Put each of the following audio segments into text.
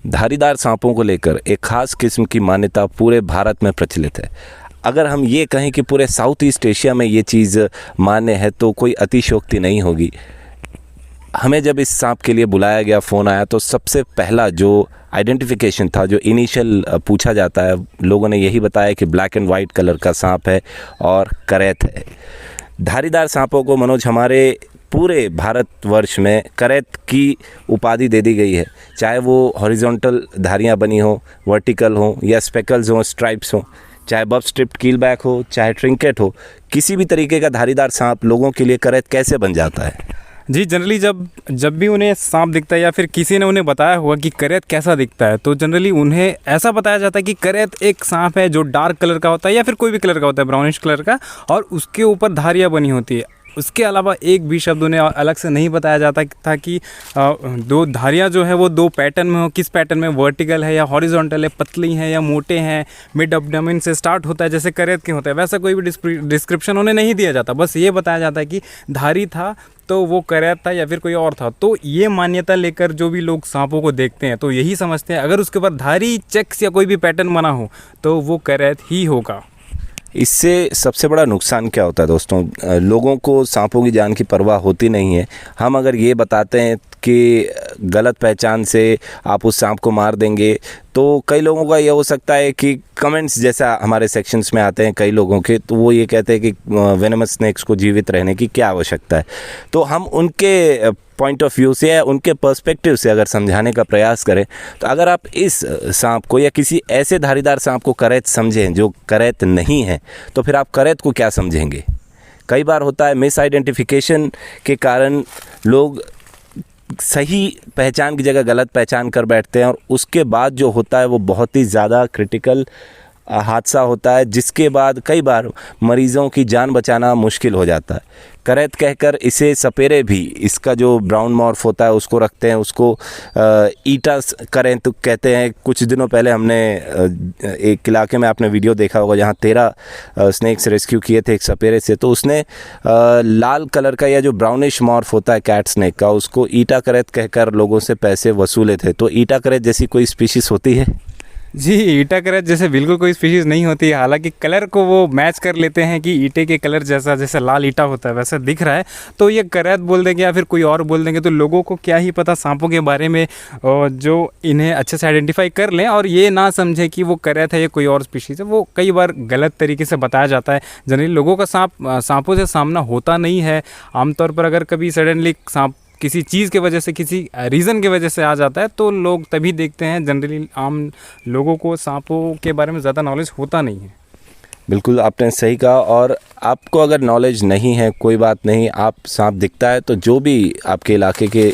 धारीदार सांपों को लेकर एक खास किस्म की मान्यता पूरे भारत में प्रचलित है। अगर हम ये कहें कि पूरे साउथ ईस्ट एशिया में ये चीज़ मान्य है तो कोई अतिशयोक्ति नहीं होगी। हमें जब इस सांप के लिए बुलाया गया, फ़ोन आया, तो सबसे पहला जो आइडेंटिफिकेशन था, जो इनिशियल पूछा जाता है, लोगों ने यही बताया कि ब्लैक एंड वाइट कलर का सांप है और करैत है। धारीदार सांपों को मनोज हमारे पूरे भारतवर्ष में करैत की उपाधि दे दी गई है, चाहे वो हॉरिजॉन्टल धारियां बनी हो, वर्टिकल हो या स्पेकल्स हो, स्ट्राइप्स हो, चाहे बब स्ट्रिप्ड कीलबैक हो, चाहे ट्रिंकेट हो, किसी भी तरीके का धारीदार सांप लोगों के लिए करैत कैसे बन जाता है? जी, जनरली जब भी उन्हें सांप दिखता है या फिर किसी ने उन्हें बताया हुआ कि करैत कैसा दिखता है, तो जनरली उन्हें ऐसा बताया जाता है कि करैत एक सांप है जो डार्क कलर का होता है या फिर कोई भी कलर का होता है, ब्राउनिश कलर का, और उसके ऊपर धारियाँ बनी होती है। उसके अलावा एक भी शब्द उन्हें अलग से नहीं बताया जाता था कि दो धारियाँ जो है वो दो पैटर्न में हो, किस पैटर्न में, वर्टिकल है या हॉरिजॉन्टल है, पतली हैं या मोटे हैं, मिड एब्डोमेन से स्टार्ट होता है जैसे करैत के होते हैं, वैसा कोई भी डिस्क्रिप्शन उन्हें नहीं दिया जाता। बस ये बताया जाता है कि धारी था तो वो करैत था या फिर कोई और था। तो ये मान्यता लेकर जो भी लोग सांपों को देखते हैं तो यही समझते हैं अगर उसके ऊपर धारी, चेक्स या कोई भी पैटर्न बना हो तो वो करैत ही होगा। इससे सबसे बड़ा नुकसान क्या होता है दोस्तों? लोगों को सांपों की जान की परवाह होती नहीं है। हम अगर ये बताते हैं कि गलत पहचान से आप उस सांप को मार देंगे, तो कई लोगों का ये हो सकता है कि कमेंट्स जैसा हमारे सेक्शंस में आते हैं कई लोगों के, तो वो ये कहते हैं कि वेनमस स्नेक्स को जीवित रहने की क्या आवश्यकता है। तो हम उनके पॉइंट ऑफ व्यू से या उनके पर्सपेक्टिव से अगर समझाने का प्रयास करें, तो अगर आप इस सांप को या किसी ऐसे धारीदार सांप को करैत समझें जो करैत नहीं है, तो फिर आप करैत को क्या समझेंगे? कई बार होता है मिस आइडेंटिफिकेशन के कारण लोग सही पहचान की जगह गलत पहचान कर बैठते हैं और उसके बाद जो होता है वो बहुत ही ज़्यादा क्रिटिकल हादसा होता है, जिसके बाद कई बार मरीज़ों की जान बचाना मुश्किल हो जाता है। करैत कहकर इसे सपेरे भी, इसका जो ब्राउन मॉर्फ होता है उसको रखते हैं, उसको ईटा करें तो कहते हैं। कुछ दिनों पहले हमने एक इलाके में आपने वीडियो देखा होगा जहाँ 13 स्नेक्स रेस्क्यू किए थे एक सपेरे से, तो उसने लाल कलर का या जो ब्राउनिश मॉर्फ होता है कैट स्नेक का, उसको ईटा करैत कहकर लोगों से पैसे वसूले थे। तो ईटा करैत जैसी कोई स्पीशीज़ होती है? जी, ईटा करैत जैसे बिल्कुल कोई स्पीशीज़ नहीं होती है। हालांकि कलर को वो मैच कर लेते हैं कि ईटे के कलर जैसा, जैसे लाल ईटा होता है वैसा दिख रहा है, तो ये करैत बोल देंगे या फिर कोई और बोल देंगे, तो लोगों को क्या ही पता सांपों के बारे में जो इन्हें अच्छे से आइडेंटिफाई कर लें और ये ना समझें कि वो करैत है या कोई और स्पीशीज़ है। वो कई बार गलत तरीके से बताया जाता है। जनरली लोगों का सांपों से सामना होता नहीं है। आमतौर पर अगर कभी सडनली सांप किसी चीज़ के वजह से, किसी रीज़न के वजह से आ जाता है तो लोग तभी देखते हैं। जनरली आम लोगों को सांपों के बारे में ज़्यादा नॉलेज होता नहीं है। बिल्कुल आपने सही कहा। और आपको अगर नॉलेज नहीं है कोई बात नहीं, आप सांप दिखता है तो जो भी आपके इलाके के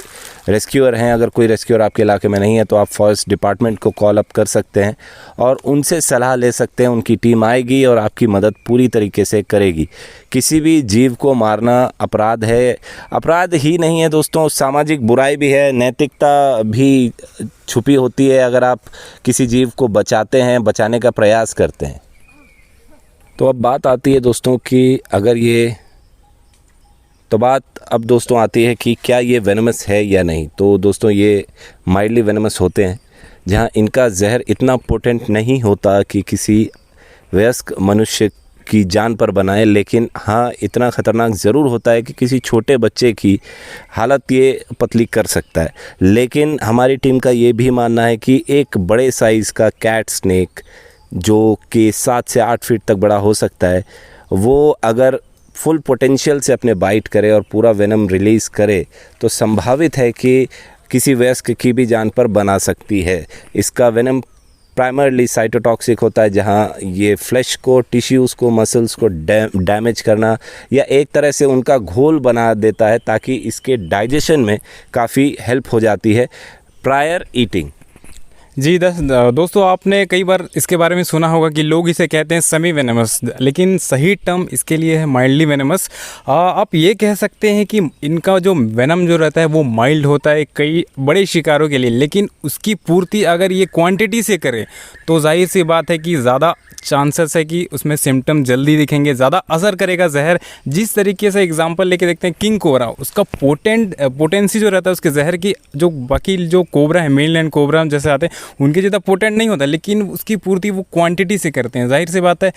रेस्क्यूअर हैं, अगर कोई रेस्क्यूअर आपके इलाके में नहीं है तो आप फॉरेस्ट डिपार्टमेंट को कॉल अप कर सकते हैं और उनसे सलाह ले सकते हैं। उनकी टीम आएगी और आपकी मदद पूरी तरीके से करेगी। किसी भी जीव को मारना अपराध है। अपराध ही नहीं है दोस्तों, सामाजिक बुराई भी है, नैतिकता भी छुपी होती है अगर आप किसी जीव को बचाते हैं, बचाने का प्रयास करते हैं। तो अब बात आती है दोस्तों कि बात अब दोस्तों आती है कि क्या ये वेनमस है या नहीं। तो दोस्तों ये माइल्डली वेनमस होते हैं, जहां इनका जहर इतना पोटेंट नहीं होता कि किसी वयस्क मनुष्य की जान पर बनाए, लेकिन हाँ इतना ख़तरनाक ज़रूर होता है कि किसी छोटे बच्चे की हालत ये पतली कर सकता है। लेकिन हमारी टीम का ये भी मानना है कि एक बड़े साइज़ का कैट स्नेक जो कि 7 से 8 फीट तक बड़ा हो सकता है, वो अगर फुल पोटेंशियल से अपने बाइट करे और पूरा वेनम रिलीज़ करे तो संभावित है कि किसी वयस्क की भी जान पर बना सकती है। इसका वेनम प्राइमरली साइटोटॉक्सिक होता है, जहाँ ये फ्लैश को, टिश्यूज़ को, मसल्स को डैमेज करना या एक तरह से उनका घोल बना देता है, ताकि इसके डाइजेशन में काफ़ी हेल्प हो जाती है प्रायर ईटिंग। जी दोस्तों, आपने कई बार इसके बारे में सुना होगा कि लोग इसे कहते हैं सेमी वेनेमस, लेकिन सही टर्म इसके लिए है माइल्डली वेनेमस। आप ये कह सकते हैं कि इनका जो वेनम जो रहता है वो माइल्ड होता है कई बड़े शिकारों के लिए, लेकिन उसकी पूर्ति अगर ये क्वांटिटी से करे तो जाहिर सी बात है कि ज़्यादा चांसेस है कि उसमें सिम्टम जल्दी दिखेंगे, ज़्यादा असर करेगा जहर। जिस तरीके से एग्जांपल लेके देखते हैं किंग कोबरा, उसका पोटेंसी जो रहता है उसके जहर की, जो बाकी जो कोबरा है मेल लैंड कोबरा जैसे आते हैं उनके ज़्यादा पोटेंट नहीं होता, लेकिन उसकी पूर्ति वो क्वांटिटी से करते हैं। जाहिर सी बात है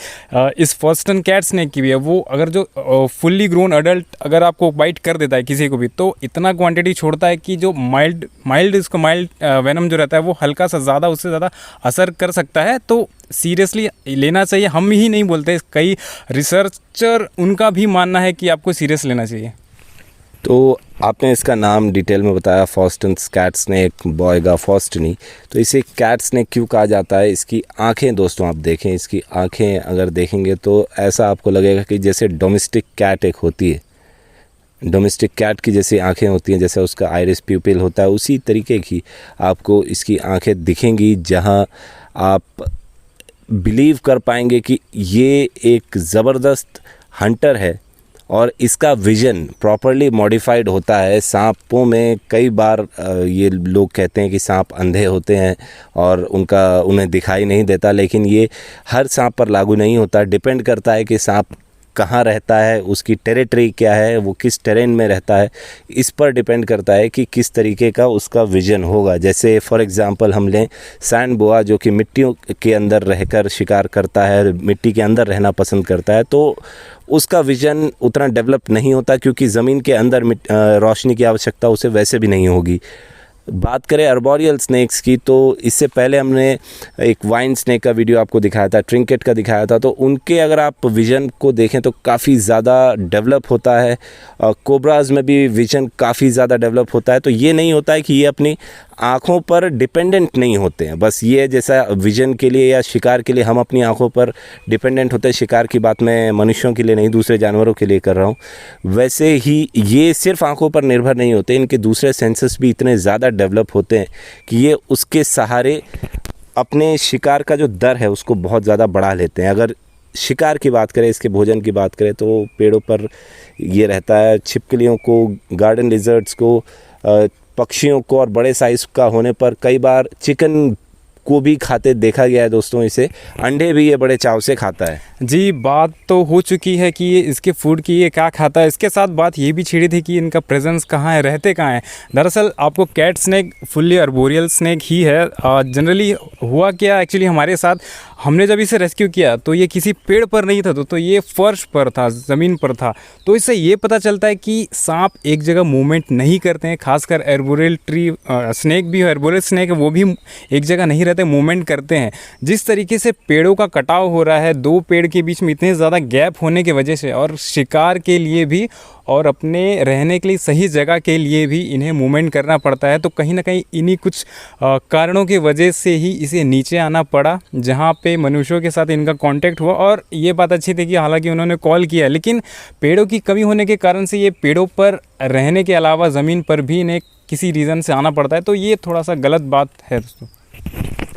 इस फर्स्टन कैट स्नेक की भी है, वो अगर जो फुल्ली ग्रोन अडल्ट अगर आपको बाइट कर देता है किसी को भी, तो इतना क्वांटिटी छोड़ता है कि जो माइल्ड वेनम जो रहता है वो हल्का सा ज़्यादा उससे ज़्यादा असर कर सकता है। तो सीरियसली लेना चाहिए, हम ही नहीं बोलते, कई रिसर्चर उनका भी मानना है कि आपको सीरियस लेना चाहिए। तो आपने इसका नाम डिटेल में बताया, फॉस्टन्स कैट स्नेक, बॉयगा फॉस्टनी। तो इसे कैट स्नेक क्यों कहा जाता है? इसकी आंखें दोस्तों आप देखें, इसकी आंखें अगर देखेंगे तो ऐसा आपको लगेगा कि जैसे डोमेस्टिक कैट एक होती है, डोमेस्टिक कैट की जैसी आंखें होती हैं, जैसे उसका आइरिस प्यूपिल होता है, उसी तरीके की आपको इसकी आंखें दिखेंगी, जहां आप बिलीव कर पाएंगे कि ये एक ज़बरदस्त हंटर है और इसका विज़न प्रॉपरली मॉडिफाइड होता है। सांपों में कई बार ये लोग कहते हैं कि सांप अंधे होते हैं और उन्हें दिखाई नहीं देता, लेकिन ये हर सांप पर लागू नहीं होता। डिपेंड करता है कि सांप कहाँ रहता है, उसकी टेरिटरी क्या है, वो किस टेरेन में रहता है, इस पर डिपेंड करता है कि किस तरीके का उसका विज़न होगा। जैसे फॉर एग्ज़ाम्पल हम लें सैंड बोआ, जो कि मिट्टियों के अंदर रहकर शिकार करता है, मिट्टी के अंदर रहना पसंद करता है, तो उसका विज़न उतना डेवलप नहीं होता क्योंकि ज़मीन के अंदर रोशनी की आवश्यकता उसे वैसे भी नहीं होगी। बात करें अर्बोरियल स्नेक्स की, तो इससे पहले हमने एक वाइन स्नेक का वीडियो आपको दिखाया था, ट्रिंकेट का दिखाया था, तो उनके अगर आप विज़न को देखें तो काफ़ी ज़्यादा डेवलप होता है। कोबराज में भी विज़न काफ़ी ज़्यादा डेवलप होता है। तो ये नहीं होता है कि ये अपनी आँखों पर डिपेंडेंट नहीं होते हैं, बस ये जैसा विज़न के लिए या शिकार के लिए हम अपनी आँखों पर डिपेंडेंट होते हैं, शिकार की बात मैं मनुष्यों के लिए नहीं दूसरे जानवरों के लिए कर रहा हूँ, वैसे ही ये सिर्फ आँखों पर निर्भर नहीं होते, इनके दूसरे सेंसेस भी इतने ज़्यादा डेवलप होते हैं कि ये उसके सहारे अपने शिकार का जो दर है उसको बहुत ज़्यादा बढ़ा लेते हैं। अगर शिकार की बात करें, इसके भोजन की बात करें, तो पेड़ों पर ये रहता है, छिपकलियों को, गार्डन लिजर्ड्स को, पक्षियों को, और बड़े साइज़ का होने पर कई बार चिकन को भी खाते देखा गया है दोस्तों। इसे अंडे भी ये बड़े चाव से खाता है। जी, बात तो हो चुकी है कि ये इसके फूड की ये क्या खाता है, इसके साथ बात ये भी छिड़ी थी कि इनका प्रेजेंस कहाँ है, रहते कहाँ हैं। दरअसल आपको cat snake fully arboreal snake ही है। जनरली हुआ क्या एक्चुअली हमारे साथ, हमने जब इसे रेस्क्यू किया तो ये किसी पेड़ पर नहीं था, तो ये फर्श पर था, ज़मीन पर था। तो इससे ये पता चलता है कि सांप एक जगह मूवमेंट नहीं करते हैं, खासकर अर्बोरियल ट्री स्नेक भी, अर्बोरियल स्नेक है वो भी एक जगह नहीं रहते, मूवमेंट करते हैं। जिस तरीके से पेड़ों का कटाव हो रहा है, दो पेड़ के बीच में इतने ज़्यादा गैप होने की वजह से, और शिकार के लिए भी और अपने रहने के लिए सही जगह के लिए भी इन्हें मूवमेंट करना पड़ता है। तो कहीं ना कहीं इन्हीं कुछ कारणों की वजह से ही इसे नीचे आना पड़ा, जहाँ पे मनुष्यों के साथ इनका कांटेक्ट हुआ। और ये बात अच्छी थी कि हालांकि उन्होंने कॉल किया, लेकिन पेड़ों की कमी होने के कारण से ये पेड़ों पर रहने के अलावा ज़मीन पर भी इन्हें किसी रीज़न से आना पड़ता है। तो ये थोड़ा सा गलत बात है दोस्तों।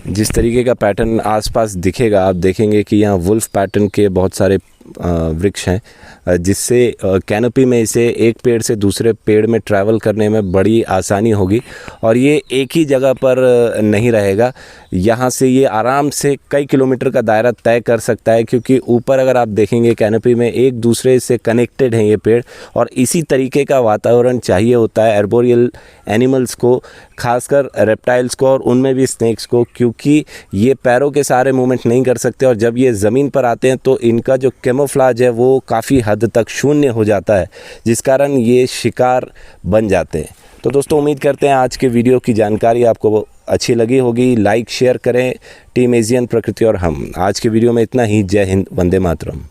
जिस तरीके का पैटर्न आसपास दिखेगा, आप देखेंगे कि यहाँ वुल्फ पैटर्न के बहुत सारे वृक्ष हैं, जिससे कैनोपी में इसे एक पेड़ से दूसरे पेड़ में ट्रैवल करने में बड़ी आसानी होगी। और ये एक ही जगह पर नहीं रहेगा, यहाँ से ये आराम से कई किलोमीटर का दायरा तय कर सकता है, क्योंकि ऊपर अगर आप देखेंगे कैनोपी में एक दूसरे से कनेक्टेड हैं ये पेड़, और इसी तरीके का वातावरण चाहिए होता है अर्बोरियल एनिमल्स को, खासकर रेप्टाइल्स को और उनमें भी स्नेक्स को, क्योंकि ये पैरों के सहारे मूवमेंट नहीं कर सकते। और जब ये ज़मीन पर आते हैं तो इनका जो कैमोफ्लेज है वो काफ़ी हद तक शून्य हो जाता है, जिस कारण ये शिकार बन जाते हैं। तो दोस्तों, उम्मीद करते हैं आज के वीडियो की जानकारी आपको अच्छी लगी होगी। लाइक शेयर करें। टीम एशियन प्रकृति और हम, आज के वीडियो में इतना ही। जय हिंद, वंदे मातरम।